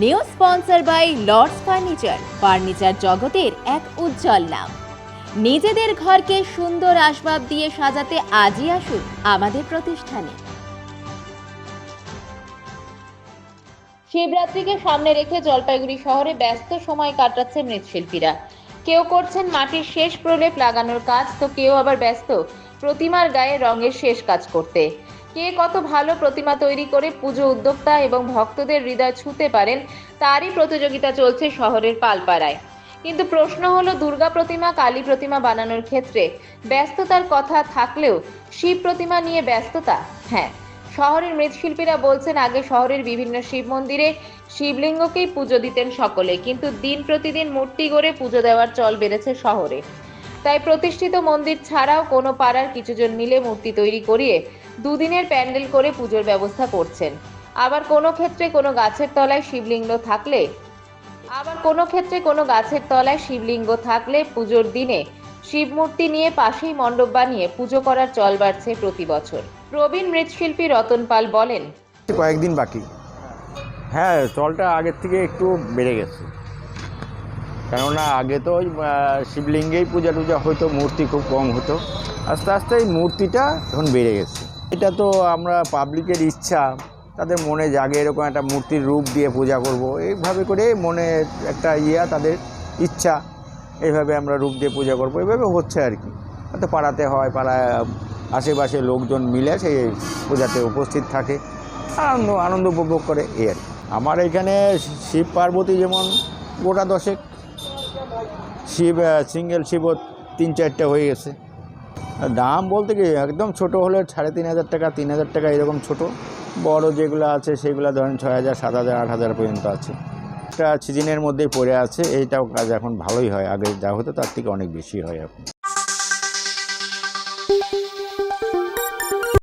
New sponsor by Lords furniture জগতের এক উজ্জ্বল নাম। নিজেদের ঘরকে সুন্দর আসবাব দিয়ে সাজাতে আজই আসুন আমাদের প্রতিষ্ঠানে। শিবরাত্রিকে সামনে রেখে জলপাইগুড়ি শহরে ব্যস্ত সময় কাটাচ্ছে মৃৎশিল্পীরা। কেউ করছেন মাটির শেষ প্রলেপ লাগানোর কাজ, তো কেউ আবার ব্যস্ত প্রতিমার গায়ে রঙের শেষ কাজ করতে। কে কত ভালো প্রতিমা তৈরি করে পুজো উদ্যোক্তা এবং ভক্তদের হৃদয় ছুঁতে পারেন, তারই প্রতিযোগিতা চলছে শহরের পালপাড়ায়। কিন্তু প্রশ্ন হলো, দুর্গা প্রতিমা, কালী প্রতিমা বানানোর ক্ষেত্রে ব্যস্ততার কথা থাকলেও শিব প্রতিমা নিয়ে ব্যস্ততা? হ্যাঁ, শহরের মৃৎশিল্পীরা বলছেন, আগে শহরের বিভিন্ন শিব মন্দিরে শিবলিঙ্গকেই পুজো দিতেন সকলে, কিন্তু দিন প্রতিদিন মূর্তি গড়ে পুজো দেওয়ার চল বেড়েছে শহরে। তাই প্রতিষ্ঠিত মন্দির ছাড়াও কোনো পাড়ার কিছুজন মিলে মূর্তি তৈরি করিয়ে দুদিনের প্যান্ডেল করে পুজোর ব্যবস্থা করছেন। আবার কোনো ক্ষেত্রে কোনো গাছের তলায় শিবলিঙ্গ থাকলে পুজোর দিনে শিব মূর্তি নিয়ে পাশেই মণ্ডপ বানিয়ে পুজো করার চল বাড়ছে প্রতি বছর। প্রবীণ মৃৎশিল্পী রতন পাল বলেন, কয়েকদিন বাকি। হ্যাঁ, চলটা আগের থেকে একটু বেড়ে গেছে, কেননা আগে তো ওই শিবলিঙ্গেই পূজা টুজা হতো, মূর্তি খুব কম হতো। আস্তে আস্তে এই মূর্তিটা এখন বেড়ে গেছে। এটা তো আমরা পাবলিকের ইচ্ছা, তাদের মনে জাগে এরকম একটা মূর্তির রূপ দিয়ে পূজা করব, এইভাবে করে মনে একটা তাদের ইচ্ছা, এইভাবে আমরা রূপ দিয়ে পূজা করব, এইভাবে হচ্ছে আর কি। হয়তো পাড়াতে হয়, পাড়ায় আশেপাশে লোকজন মিলে সেই পূজাতে উপস্থিত থাকে, আনন্দ উপভোগ করে, এই আর কি। আমার এখানে শিব পার্বতী যেমন গোটা 10, শিব সিঙ্গেল শিবও 3-4টে হয়ে গেছে। দাম বলতে কি, একদম ছোট হলে 3,500 টাকা, 3,000 টাকা এরকম ছোট। বড় যেগুলো আছে সেগুলো ধরেন 6,000, 7,000, 8,000 পর্যন্ত আছে। এটা সিজনের মধ্যেই পড়ে আছে। এইটাও কাজ এখন ভালোই হয়, আগে যা হতো তার থেকে অনেক বেশি হয় এখন।